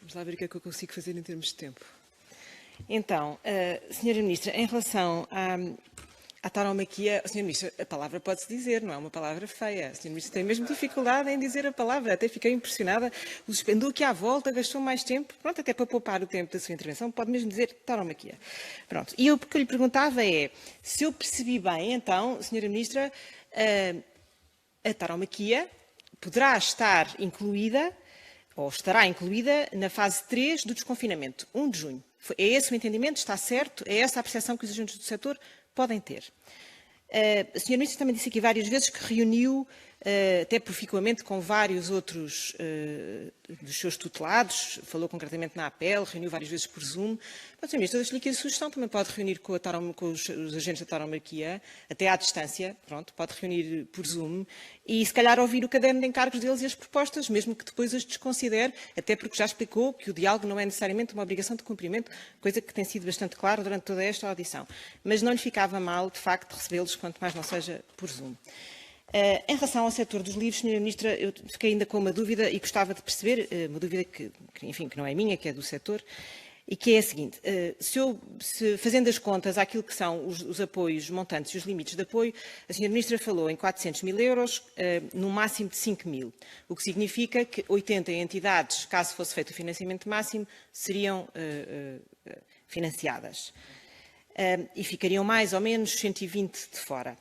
Vamos lá ver o que é que eu consigo fazer em termos de tempo. Então, Sra. Ministra, em relação à tauromaquia, Sra. Ministra, a palavra pode-se dizer, não é uma palavra feia. A Sra. Ministra tem mesmo dificuldade em dizer a palavra, até fiquei impressionada. Andou aqui à volta, gastou mais tempo, pronto, até para poupar o tempo da sua intervenção, pode mesmo dizer tauromaquia. Pronto, e o que eu lhe perguntava é, se eu percebi bem, então, Sra. Ministra, a tauromaquia poderá estar incluída, ou estará incluída, na fase 3 do desconfinamento, 1 de junho. É esse o entendimento? Está certo? É essa a percepção que os agentes do setor podem ter? A Sra. Ministra também disse aqui várias vezes que reuniu, até proficuamente, com vários outros dos seus tutelados, falou concretamente na APEL, reuniu várias vezes por Zoom. Mas, Sra. Ministra, deixo-lhe aqui a sugestão, também pode reunir com os agentes da tauromaquia, até à distância, pronto, pode reunir por Zoom, e se calhar ouvir o caderno de encargos deles e as propostas, mesmo que depois as desconsidere, até porque já explicou que o diálogo não é necessariamente uma obrigação de cumprimento, coisa que tem sido bastante clara durante toda esta audição. Mas não lhe ficava mal, de facto, recebê-los, quanto mais não seja por Zoom. Em relação ao setor dos livros, Sra. Ministra, eu fiquei ainda com uma dúvida e gostava de perceber, uma dúvida que, enfim, que não é minha, que é do setor, e que é a seguinte, fazendo as contas àquilo que são os apoios montantes e os limites de apoio, a Sra. Ministra falou em 400 mil euros, no máximo de 5 mil, o que significa que 80 entidades, caso fosse feito o financiamento máximo, seriam financiadas. E ficariam mais ou menos 120 de fora.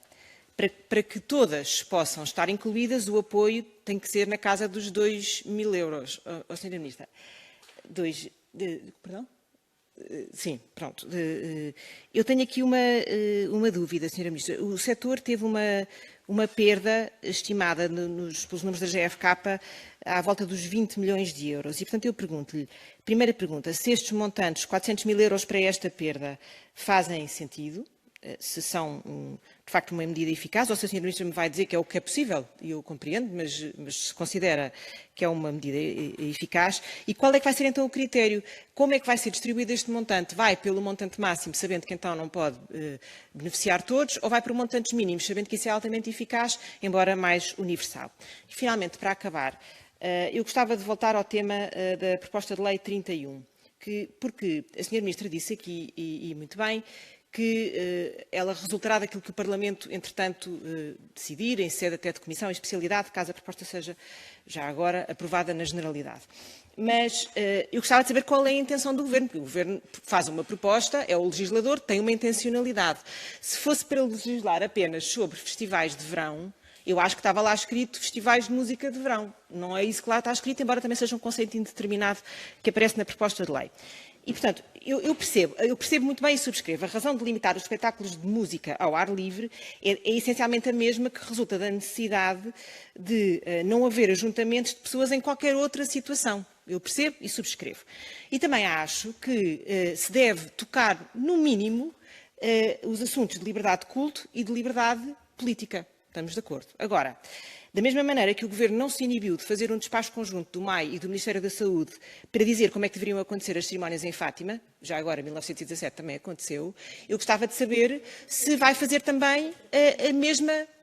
Para que todas possam estar incluídas, o apoio tem que ser na casa dos 2 mil euros. Sra. Ministra, perdão? Sim, pronto. Eu tenho aqui uma dúvida, Sra. Ministra. O setor teve uma perda estimada pelos números da GFK à volta dos 20 milhões de euros. E, portanto, eu pergunto-lhe, primeira pergunta, se estes montantes, 400 mil euros para esta perda, fazem sentido? Se são, de facto, uma medida eficaz, ou se a Sra. Ministra me vai dizer que é o que é possível, e eu compreendo, mas se considera que é uma medida eficaz, e qual é que vai ser então o critério? Como é que vai ser distribuído este montante? Vai pelo montante máximo, sabendo que então não pode beneficiar todos, ou vai por montantes mínimos, sabendo que isso é altamente eficaz, embora mais universal? E, finalmente, para acabar, eu gostava de voltar ao tema da proposta de lei 31, porque a Sra. Ministra disse aqui, e muito bem, que ela resultará daquilo que o Parlamento, entretanto, decidir, em sede até de comissão e especialidade, caso a proposta seja, já agora, aprovada na generalidade. Mas eu gostava de saber qual é a intenção do Governo, porque o Governo faz uma proposta, é o legislador, tem uma intencionalidade. Se fosse para legislar apenas sobre festivais de verão, eu acho que estava lá escrito festivais de música de verão. Não é isso que lá está escrito, embora também seja um conceito indeterminado que aparece na proposta de lei. E, portanto, eu percebo muito bem e subscrevo. A razão de limitar os espetáculos de música ao ar livre é essencialmente a mesma que resulta da necessidade de não haver ajuntamentos de pessoas em qualquer outra situação. Eu percebo e subscrevo. E também acho que se deve tocar, no mínimo, os assuntos de liberdade de culto e de liberdade política. Estamos de acordo. Agora, da mesma maneira que o Governo não se inibiu de fazer um despacho conjunto do MAI e do Ministério da Saúde para dizer como é que deveriam acontecer as cerimónias em Fátima, já agora, em 1917 também aconteceu, eu gostava de saber se vai fazer também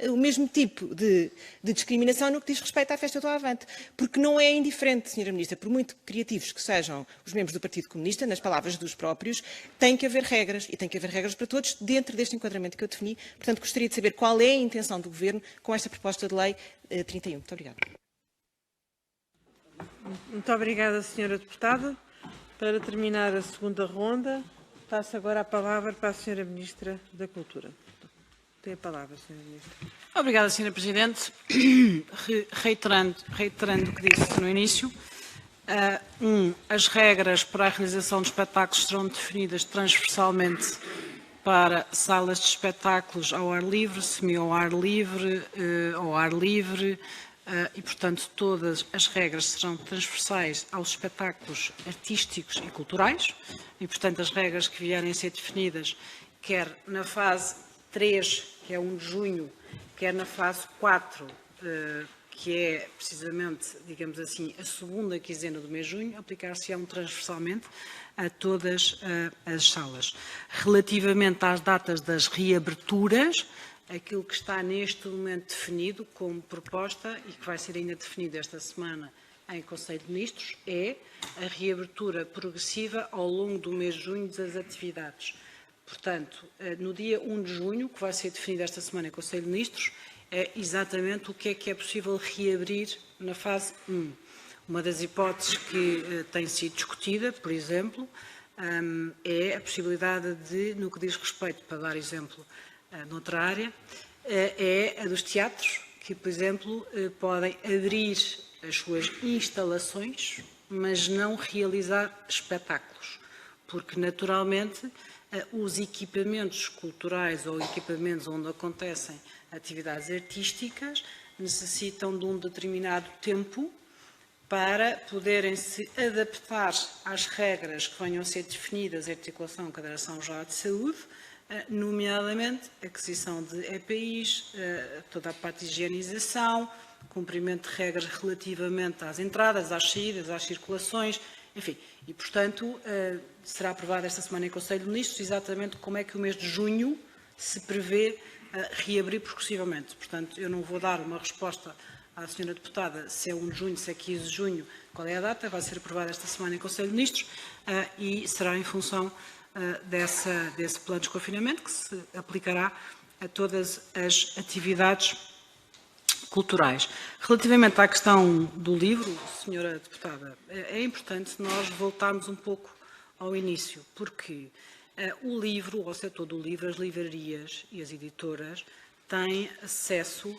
o mesmo tipo de discriminação no que diz respeito à festa do Avante. Porque não é indiferente, Sra. Ministra, por muito criativos que sejam os membros do Partido Comunista, nas palavras dos próprios, tem que haver regras, e tem que haver regras para todos dentro deste enquadramento que eu defini. Portanto, gostaria de saber qual é a intenção do Governo com esta proposta de lei 31. Muito obrigada. Muito obrigada, Sra. Deputada. Para terminar a segunda ronda, passo agora a palavra para a Sra. Ministra da Cultura. Tem a palavra, Sra. Ministra. Obrigada, Sra. Presidente. Reiterando o que disse no início, as regras para a realização de espetáculos serão definidas transversalmente para salas de espetáculos ao ar livre, semi ao ar livre, e, portanto, todas as regras serão transversais aos espetáculos artísticos e culturais, e, portanto, as regras que vierem a ser definidas, quer na fase 3, que é 1 de junho, quer na fase 4, que é precisamente, digamos assim, a segunda quinzena do mês de junho, aplicar-se-ão transversalmente a todas as salas. Relativamente às datas das reaberturas, aquilo que está neste momento definido como proposta e que vai ser ainda definido esta semana em Conselho de Ministros é a reabertura progressiva ao longo do mês de junho das atividades. Portanto, no dia 1 de junho, que vai ser definido esta semana em Conselho de Ministros, é exatamente o que é possível reabrir na fase 1. Uma das hipóteses que tem sido discutida, por exemplo, é a possibilidade de, no que diz respeito, para dar exemplo noutra área, é a dos teatros, que, por exemplo, podem abrir as suas instalações, mas não realizar espetáculos, porque, naturalmente, os equipamentos culturais ou equipamentos onde acontecem atividades artísticas necessitam de um determinado tempo para poderem se adaptar às regras que venham a ser definidas em articulação com a Direção-Geral de Saúde, nomeadamente a aquisição de EPIs, toda a parte de higienização, cumprimento de regras relativamente às entradas, às saídas, às circulações, enfim. E, portanto, será aprovado esta semana em Conselho de Ministros exatamente como é que o mês de junho se prevê reabrir progressivamente. Portanto, eu não vou dar uma resposta à senhora deputada se é 1 de junho, se é 15 de junho, qual é a data, vai ser aprovada esta semana em Conselho de Ministros e será em função desse plano de desconfinamento que se aplicará a todas as atividades culturais. Relativamente à questão do livro, senhora deputada, é importante nós voltarmos um pouco ao início, porque o livro, o setor do livro, as livrarias e as editoras têm acesso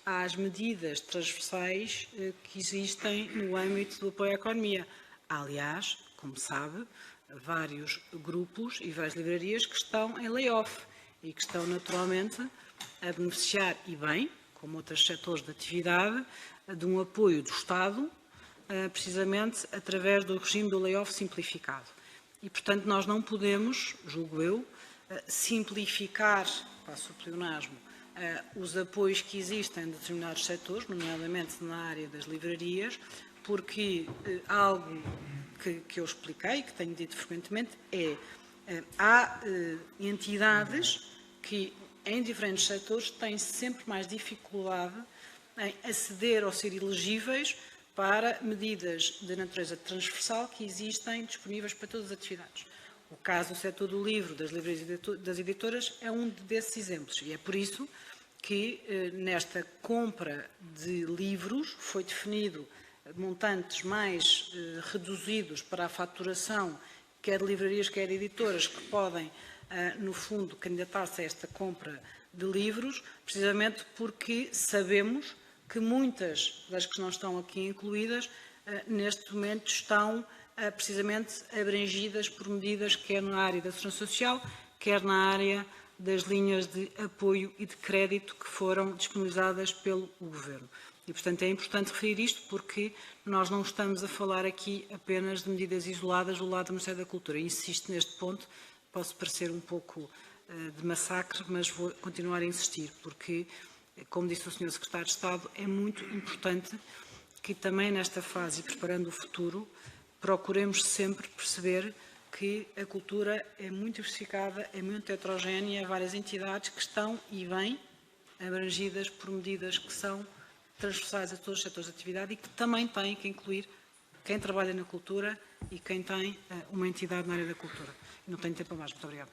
às medidas transversais que existem no âmbito do apoio à economia. Há, aliás, como sabe, vários grupos e várias livrarias que estão em layoff e que estão naturalmente a beneficiar, e bem, como outros setores de atividade, de um apoio do Estado, precisamente através do regime do layoff simplificado. E, portanto, nós não podemos, julgo eu, simplificar, passo o pleonasmo, os apoios que existem em determinados setores, nomeadamente na área das livrarias, porque algo que eu expliquei, que tenho dito frequentemente, há entidades que, em diferentes setores, têm sempre mais dificuldade em aceder ou ser elegíveis para medidas de natureza transversal que existem disponíveis para todas as atividades. O caso do setor do livro, das livrarias e das editoras, é um desses exemplos. E é por isso que, nesta compra de livros, foi definido montantes mais reduzidos para a faturação, quer de livrarias, quer de editoras, que podem, no fundo, candidatar-se a esta compra de livros, precisamente porque sabemos que muitas das que não estão aqui incluídas, neste momento, estão precisamente abrangidas por medidas quer na área da segurança social, quer na área das linhas de apoio e de crédito que foram disponibilizadas pelo Governo. E, portanto, é importante referir isto porque nós não estamos a falar aqui apenas de medidas isoladas do lado do Ministério da Cultura. Insisto neste ponto, posso parecer um pouco de massacre, mas vou continuar a insistir, porque, como disse o Sr. Secretário de Estado, é muito importante que também nesta fase, e preparando o futuro, procuremos sempre perceber que a cultura é muito diversificada, é muito heterogénea, há várias entidades que estão e bem abrangidas por medidas que são transversais a todos os setores de atividade e que também têm que incluir quem trabalha na cultura e quem tem uma entidade na área da cultura. Não tenho tempo a mais. Muito obrigada.